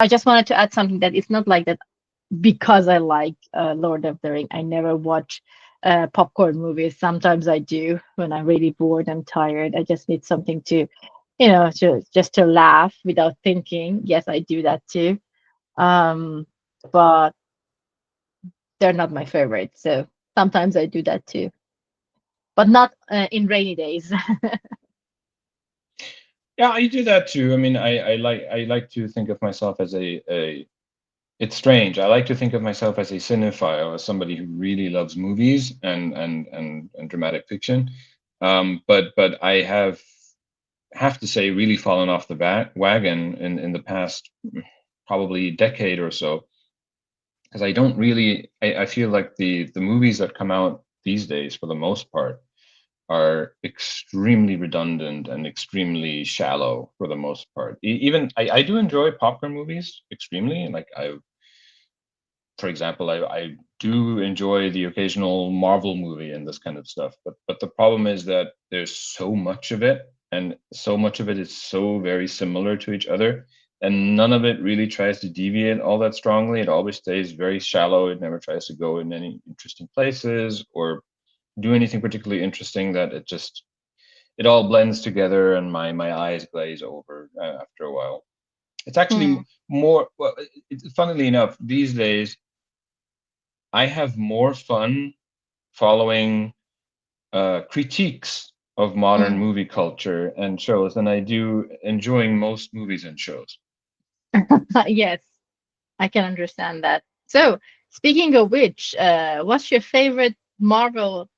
I just wanted to add something that it's not like that because I like Lord of the Ring. I never watch popcorn movies. Sometimes I do when I'm really bored and tired. I just need something to, just to laugh without thinking. Yes, I do that too. Um, but they're not my favorite. So sometimes I do that too, but not in rainy days. Yeah, I do that too. I mean, I like to think of myself as a it's strange. I like to think of myself as a cinephile, as somebody who really loves movies and dramatic fiction. But I have to say really fallen off the wagon in the past probably decade or so, because I don't really I feel like the movies that come out these days for the most part are extremely redundant and extremely shallow for the most part. Even I do enjoy popcorn movies extremely. Like for example, I do enjoy the occasional Marvel movie and this kind of stuff. But the problem is that there's so much of it, and so much of it is so very similar to each other, and none of it really tries to deviate all that strongly. It always stays very shallow. It never tries to go in any interesting places or do anything particularly interesting. That it all blends together, and my eyes glaze over after a while. It's actually Hmm. more well. Funnily enough, these days I have more fun following critiques of modern Hmm. movie culture and shows than I do enjoying most movies and shows. Yes, I can understand that. So, speaking of which, what's your favorite Marvel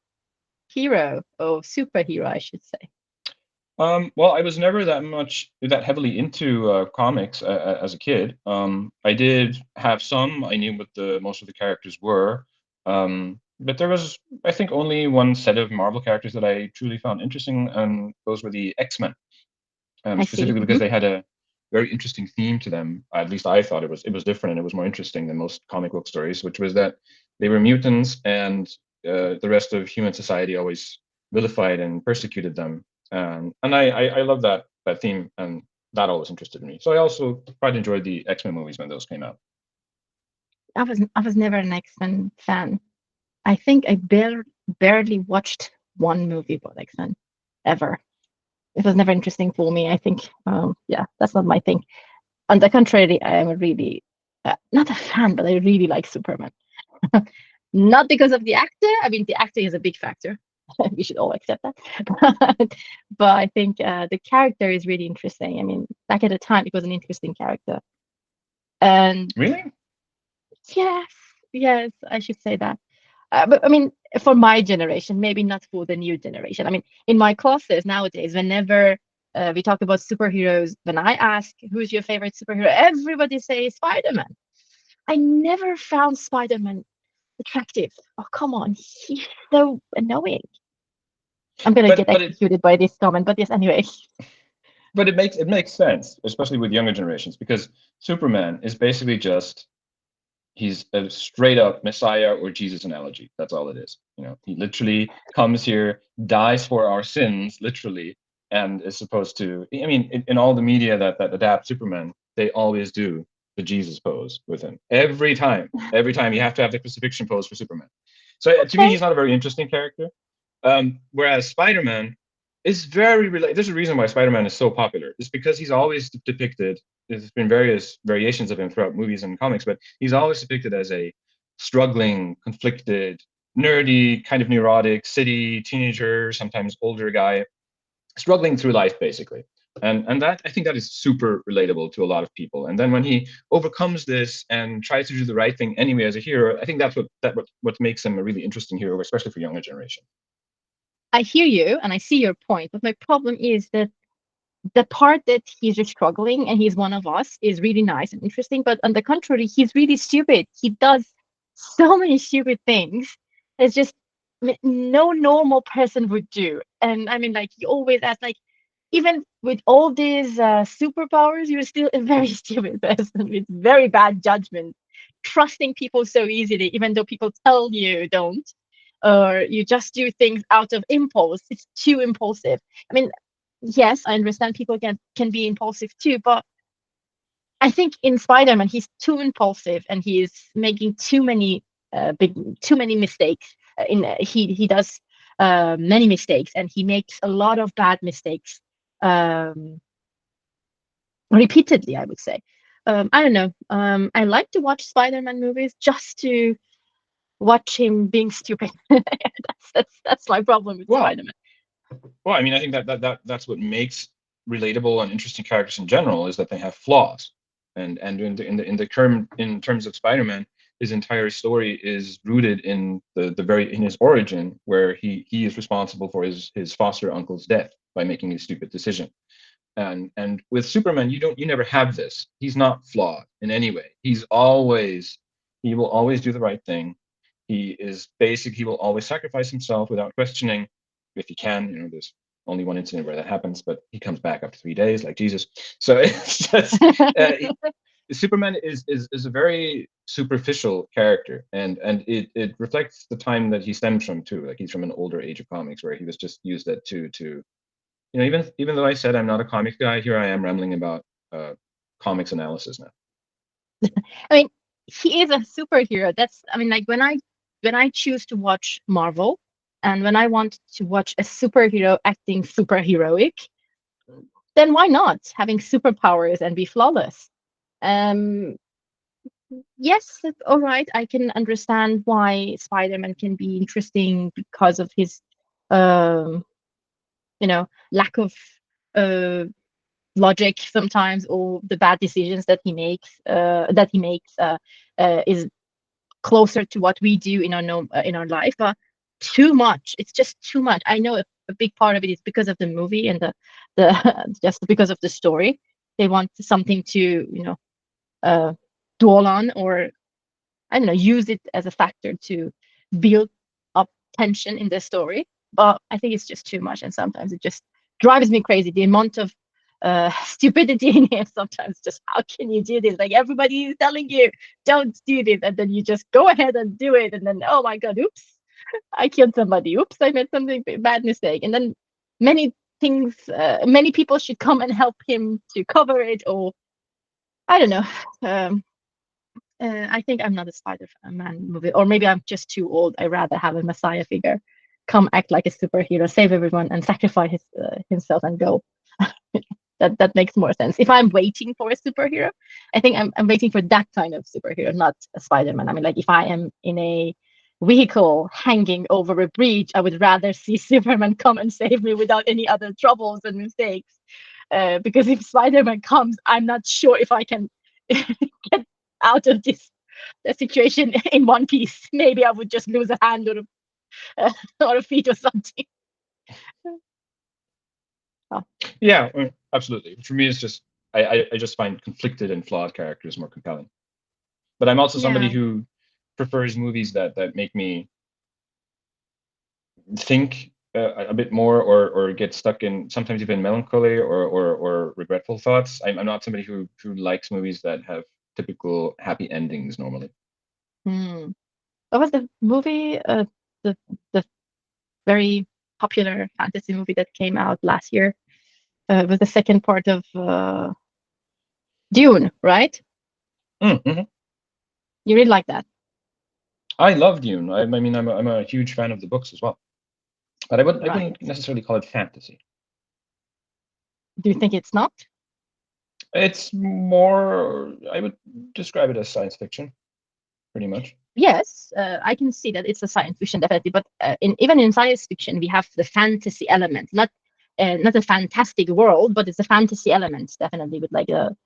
hero or superhero, I should say? Well, I was never that heavily into comics as a kid. I did have some. I knew what the most of the characters were, but there was, I think, only one set of Marvel characters that I truly found interesting, and those were the X-Men. I see. Specifically because they had a very interesting theme to them. At least I thought it was different and it was more interesting than most comic book stories, which was that they were mutants and the rest of human society always vilified and persecuted them. And I love that theme, and that always interested me. So I also quite enjoyed the X-Men movies when those came out. I was never an X-Men fan. I think I barely watched one movie about X-Men ever. It was never interesting for me. I think, yeah, that's not my thing. On the contrary, I am a really not a fan, but I really like Superman. Not because of the actor. I mean, the actor is a big factor. We should all accept that. But I think the character is really interesting. I mean, back at the time, it was an interesting character. And Really? yes, yes, I should say that. But I mean, for my generation, maybe not for the new generation. I mean, in my classes nowadays, whenever we talk about superheroes, when I ask who's your favorite superhero, everybody says Spider-Man. I never found Spider-Man attractive. Oh, come on, he's so annoying. I'm gonna But get but it executed by this comment, but yes, anyway. but it makes sense, especially with younger generations, because Superman is basically just he's a straight up Messiah or Jesus analogy. That's all it is. He literally comes here, dies for our sins, literally, and is supposed to. I mean, in all the media that adapt Superman, they always do the Jesus pose with him every time. Every time you have to have the crucifixion pose for Superman. So to me, Okay. he's not a very interesting character. Whereas Spider-Man is very related. There's a reason why Spider-Man is so popular. It's because he's always depicted. There's been various variations of him throughout movies and comics, but he's always depicted as a struggling, conflicted, nerdy, kind of neurotic city teenager, sometimes older guy, struggling through life basically. And that I think that is super relatable to a lot of people. And then when he overcomes this and tries to do the right thing anyway as a hero, I think what makes him a really interesting hero, especially for younger generation. I hear you and I see your point, but my problem is that the part that he's just struggling and he's one of us is really nice and interesting. But on the contrary, he's really stupid. He does so many stupid things. It's just no normal person would do. And I mean, like, he always asks, like, even with all these superpowers, you're still a very stupid person with very bad judgment, trusting people so easily, even though people tell you don't, or you just do things out of impulse. It's too impulsive. I mean, yes, I understand people can be impulsive too, but I think in Spider-Man he's too impulsive and he is making too many too many mistakes. He does many mistakes and he makes a lot of bad mistakes um, repeatedly. I would say. I don't know. I like to watch Spider-Man movies just to watch him being stupid. That's my problem with Well, Spider-Man. well, I mean, I think that's what makes relatable and interesting characters in general is that they have flaws. And in terms of Spider-Man, his entire story is rooted in the very in his origin, where he is responsible for his foster uncle's death by making a stupid decision. And with Superman, you never have this. He's not flawed in any way. He will always do the right thing. He is basic. He will always sacrifice himself without questioning if he can. There's only one incident where that happens, but he comes back after 3 days, like Jesus. So it's just Superman is a very superficial character, and it reflects the time that he stems from too. Like he's from an older age of comics where he was just used that to even though I said I'm not a comics guy, here I am rambling about comics analysis now. I mean, he is a superhero. I mean, like when I choose to watch Marvel and when I want to watch a superhero acting superheroic, then why not having superpowers and be flawless? Um, yes, all right. I can understand why Spider-Man can be interesting because of his, um, lack of uh, logic sometimes, or the bad decisions that he makes. Is closer to what we do in our in our life, but too much. It's just too much. I know a big part of it is because of the movie and the just because of the story. They want something to uh, dwell on, or I don't know, use it as a factor to build up tension in the story. But I think it's just too much, and sometimes it just drives me crazy. The amount of stupidity in here sometimes. Just how can you do this? Like everybody is telling you, don't do this, and then you just go ahead and do it, and then oh my god, oops, I killed somebody. Oops, I made something bad mistake, and then many many people should come and help him to cover it, or I don't know. Um, I think I'm not a Spider-Man movie, or maybe I'm just too old. I rather have a Messiah figure come act like a superhero, save everyone, and sacrifice himself and go. That makes more sense. If I'm waiting for a superhero, I think I'm waiting for that kind of superhero, not a Spider-Man. I mean, like if I am in a vehicle hanging over a bridge, I would rather see Superman come and save me without any other troubles and mistakes. Because if Spider-Man comes, I'm not sure if I can get out of this the situation in one piece. Maybe I would just lose a hand or a feet or something. Oh, Yeah, absolutely. For me, it's just I just find conflicted and flawed characters more compelling. But I'm also somebody yeah. who prefers movies that make me think a bit more, or get stuck in sometimes even melancholy or regretful thoughts. I'm not somebody who likes movies that have typical happy endings normally. Hmm. What was the movie? The the very popular fantasy movie that came out last year. It was the second part of Dune, right? Mm-hmm. You really like that, I love Dune. I mean, I'm a huge fan of the books as well, but I right? wouldn't necessarily call it fantasy. Do you think it's not? It's more, I would describe it as science fiction, pretty much. Yes, I can see that it's a science fiction definitely, but even in science fiction, we have the fantasy element, not a fantastic world, but it's a fantasy element definitely with like the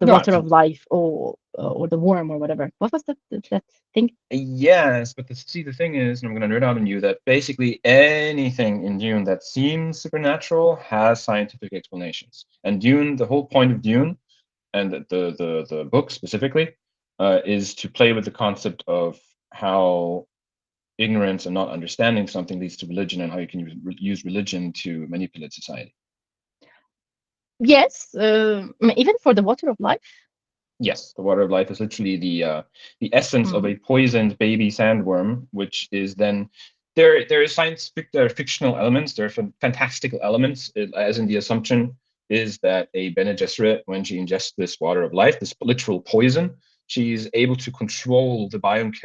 No, water of absolutely. life or the worm or whatever. What was that thing? Yes, but the thing is, and I'm going to nerd out on you, that basically anything in Dune that seems supernatural has scientific explanations. And Dune, the whole point of Dune, and the book specifically, is to play with the concept of how ignorance and not understanding something leads to religion, and how you can use religion to manipulate society. Yes, even for the water of life. Yes, the water of life is literally the essence of Hmm. a poisoned baby sandworm, which is then there is there are fictional elements, there are fantastical elements, as in the assumption is that a Bene Gesserit, when she ingests this water of life, this literal poison, she's able to control the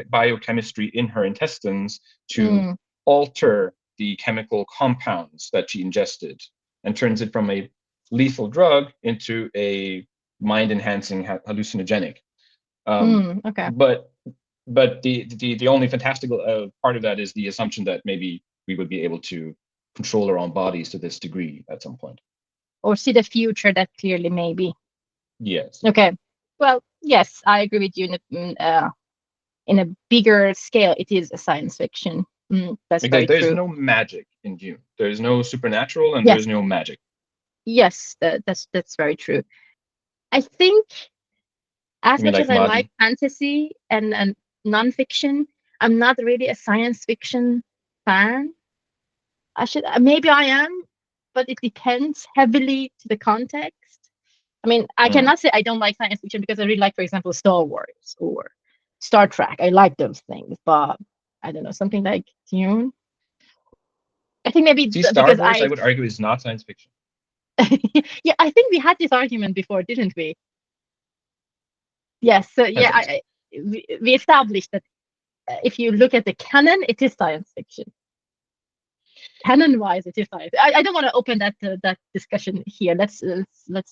biochemistry in her intestines to Mm, alter the chemical compounds that she ingested and turns it from a lethal drug into a mind enhancing hallucinogenic. okay. But the only fantastical part of that is the assumption that maybe we would be able to control our own bodies to this degree at some point. Or see the future that clearly, maybe. Yes. Okay. Well, yes, I agree with you. In a bigger scale, it is a science fiction. That's Like very there's true. no magic in Dune. There's no supernatural and Yes, there's no magic. yes, that's very true. I think as You mean much as like I like Madi? fantasy and nonfiction, I'm not really a science fiction fan. I should maybe I am, but it depends heavily to the context. I mean, I Mm. cannot say I don't like science fiction because I really like, for example, Star Wars or Star Trek. I like those things, but I don't know, something like Dune. I think maybe See, Star because Wars, I would argue, is not science fiction. yeah, I think we had this argument before, didn't we? Yes. So I yeah, think so. we established that if you look at the canon, it is science fiction. Canon wise, it is science. I don't want to open that discussion here. Let's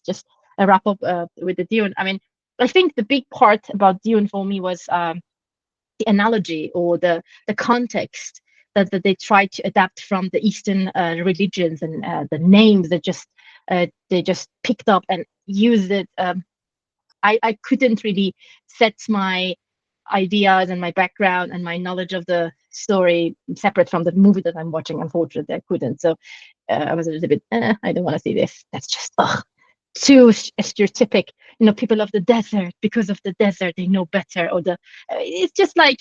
just wrap up with the Dune. I mean, I think the big part about Dune for me was the analogy or the context that they tried to adapt from the Eastern religions and the names that just they just picked up and used it. I couldn't really set my ideas and my background and my knowledge of the story separate from the movie that I'm watching. Unfortunately, I couldn't. So I was a little bit, I don't want to see this. That's just too stereotypic. You know, people of the desert, because of the desert, they know better. Or it's just like,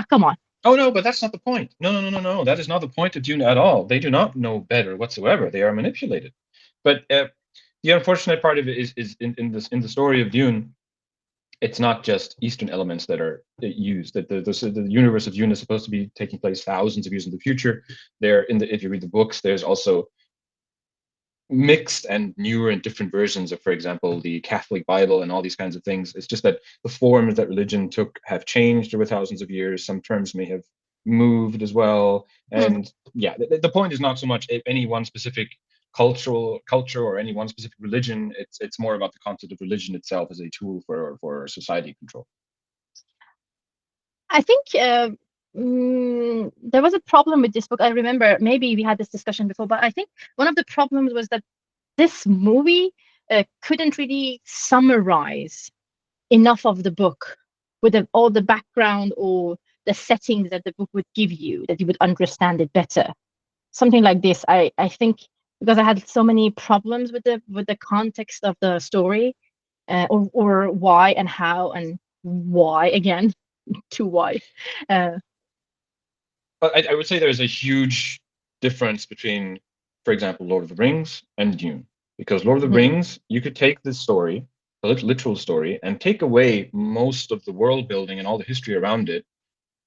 come on. Oh no, but that's not the point. No, no, no, no, no. That is not the point of Dune at all. They do not know better whatsoever. They are manipulated. But the unfortunate part of it is in the story of Dune, it's not just Eastern elements that are used. That the universe of Dune is supposed to be taking place thousands of years in the future. There, in the if you read the books, there's also mixed and newer and different versions of, for example, the Catholic Bible and all these kinds of things. It's just that the forms that religion took have changed over thousands of years. Some terms may have moved as well. Hmm. And yeah, the point is not so much any one specific culture or any one specific religion. It's more about the concept of religion itself as a tool for society control. I think there was a problem with this book. I remember maybe we had this discussion before, but I think one of the problems was that this movie couldn't really summarize enough of the book with all the background or the settings that the book would give you, that you would understand it better. Something like this. I think because I had so many problems with the context of the story, or why and how and why again to why. Uh, But I would say there's a huge difference between, for example, Lord of the Rings and Dune. Because Lord of the mhm. Rings, you could take this story, the literal story, and take away most of the world building and all the history around it,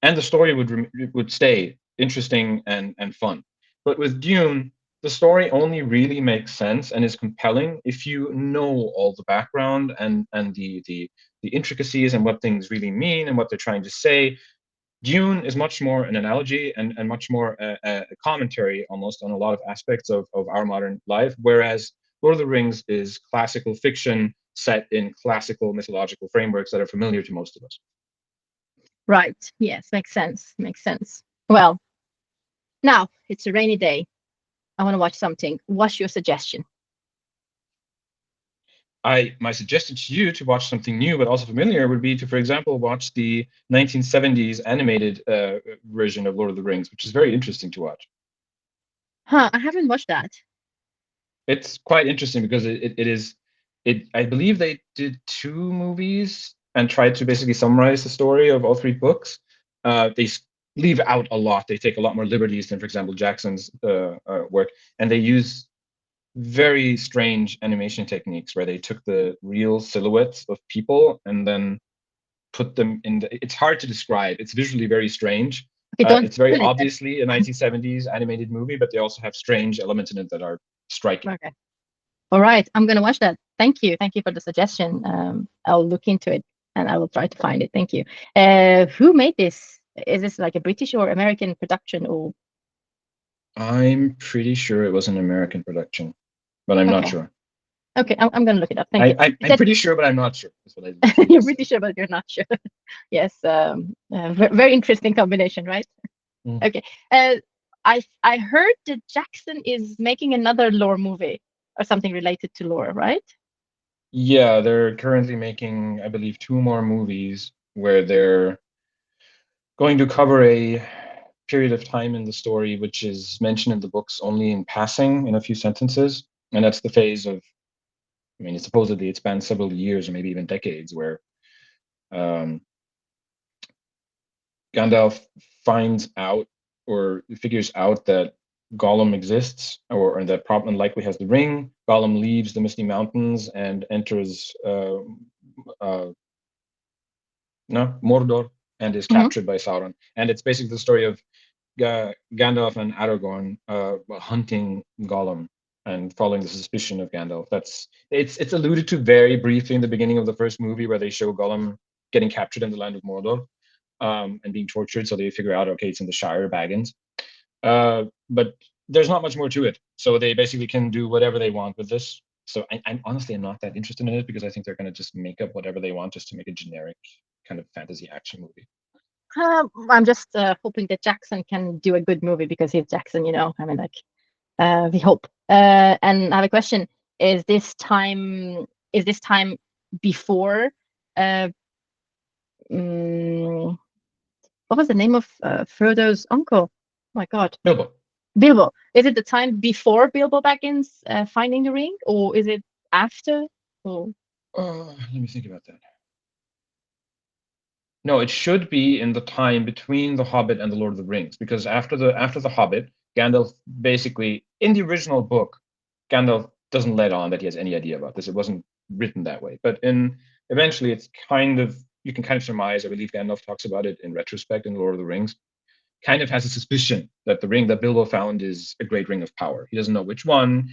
and the story would stay interesting and fun. But with Dune, the story only really makes sense and is compelling if you know all the background and the intricacies and what things really mean and what they're trying to say. Dune is much more an analogy and much more a commentary almost on a lot of aspects of our modern life, whereas Lord of the Rings is classical fiction set in classical mythological frameworks that are familiar to most of us. Right. Yes, makes sense. Makes sense. Well, now it's a rainy day. I want to watch something. What's your suggestion? My suggestion to you to watch something new but also familiar would be to, for example, watch the 1970s animated version of Lord of the Rings, which is very interesting to watch. Huh, I haven't watched that. It's quite interesting because it is it I believe they did two movies and tried to basically summarize the story of all three books. They leave out a lot. They take a lot more liberties than, for example, Jackson's work, and they use very strange animation techniques where they took the real silhouettes of people and then put them in it's hard to describe. It's visually very strange. Okay, don't It's very spoil it then. obviously a 1970s animated movie, but they also have strange elements in it that are striking. Okay. All right, I'm gonna watch that. Thank you for the suggestion. I'll look into it and I will try to find it. Thank you. Who made this? Is this like a British or American production? Or I'm pretty sure it was an American production, but I'm not okay, sure. okay, I'm gonna look it up. Thank you. You I'm said pretty sure, but I'm not sure. Is what I you're just said. pretty sure, but you're not sure. Yes, very interesting combination, right? Mm. Okay. I heard that Jackson is making another lore movie or something related to lore, right? Yeah, they're currently making, I believe, two more movies where they're going to cover a period of time in the story which is mentioned in the books only in passing in a few sentences. And that's the phase of, I mean, supposedly it spans several years or maybe even decades where um, Gandalf finds out or figures out that Gollum exists, or that problem likely has the ring. Gollum leaves the Misty Mountains and enters uh, no Mordor and is Hmm. captured by Sauron. And it's basically the story of Gandalf and Aragorn hunting Gollum and following the suspicion of Gandalf. It's alluded to very briefly in the beginning of the first movie where they show Gollum getting captured in the land of Mordor and being tortured. So they figure out, okay, it's in the Shire, Baggins. But there's not much more to it. So they basically can do whatever they want with this. So I'm honestly I'm not that interested in it because I think they're going to just make up whatever they want just to make a generic kind of fantasy action movie. I'm just hoping that Jackson can do a good movie because he's Jackson, you know. I mean, like, we hope. And I have a question: Is this time? Is this time before? Uh, mm, what was the name of Frodo's uncle? Oh my God, Bilbo. Bilbo. Is it the time before Bilbo Baggins finding the ring, or is it after? Or Let me think about that. No, it should be in the time between The Hobbit and The Lord of the Rings, because after the Hobbit, Gandalf basically in the original book, Gandalf doesn't let on that he has any idea about this. It wasn't written that way, but in eventually, it's kind of you can kind of surmise. I believe Gandalf talks about it in retrospect in Lord of the Rings. Kind of has a suspicion that the ring that Bilbo found is a great ring of power. He doesn't know which one.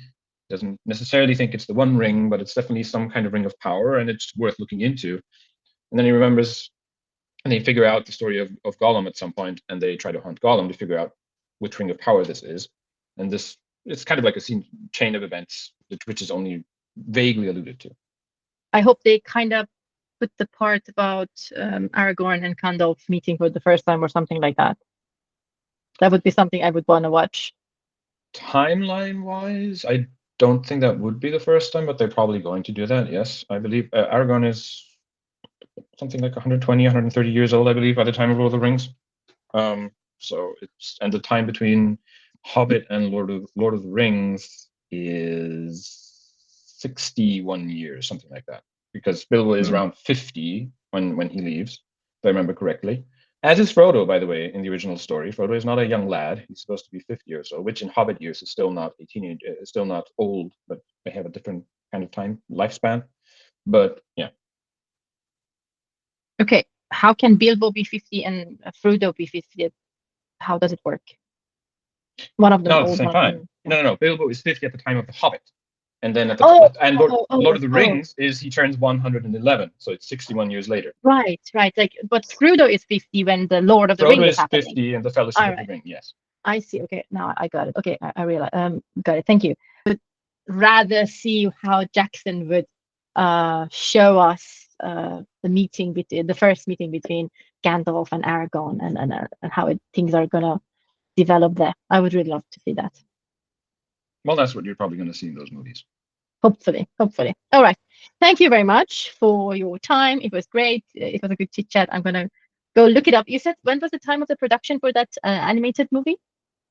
Doesn't necessarily think it's the one ring, but it's definitely some kind of ring of power, and it's worth looking into. And then he remembers and they figure out the story of Gollum at some point, and they try to hunt Gollum to figure out which ring of power this is. And this it's kind of like a chain of events, which is only vaguely alluded to. I hope they kind of put the part about Aragorn and Gandalf meeting for the first time or something like that. That would be something I would want to watch. Timeline wise, I don't think that would be the first time, but they're probably going to do that. Yes, I believe Aragorn is something like 120, 130 years old, I believe, by the time of Lord of the Rings. So it's and the time between Hobbit and Lord of the Rings is 61 years, something like that. Because Bilbo is Mm. around 50 when he leaves, if I remember correctly. As is Frodo, by the way, in the original story. Frodo is not a young lad; he's supposed to be 50 or so, which in Hobbit years is still not a teenage, still not old, but they have a different kind of time lifespan. But yeah, Okay, how can Bilbo be 50 and Frodo be 50? How does it work? One of them not at the old, same one of time. them young. No. Bilbo is 50 at the time of the Hobbit. And then Oh, Lord of the oh. Rings is he turns 111, so it's 61 years later. Right, right. Like, but Frodo is 50 when the Lord of the Ring Frodo is is happening. 50 in the Fellowship All of the right, Ring, yes. I see. Okay, now I got it. Okay, I realize. Got it. Thank you. Rather see how Jackson would show us the meeting between the first meeting between Gandalf and Aragorn and how things are gonna develop there. I would really love to see that. Well, that's what you're probably going to see in those movies. Hopefully, hopefully. All right. Thank you very much for your time. It was great. It was a good chit chat. I'm gonna go look it up. You said when was the time of the production for that animated movie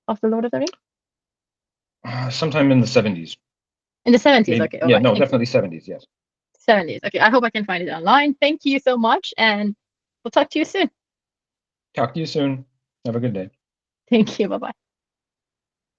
of the Lord of the Rings? Sometime in the 70s. In the 70s. Maybe, Okay. All yeah, right. no, Thank you. definitely 70s, yes. 70s. Okay. I hope I can find it online. Thank you so much, and we'll talk to you soon. Talk to you soon. Have a good day. Thank you. Bye bye.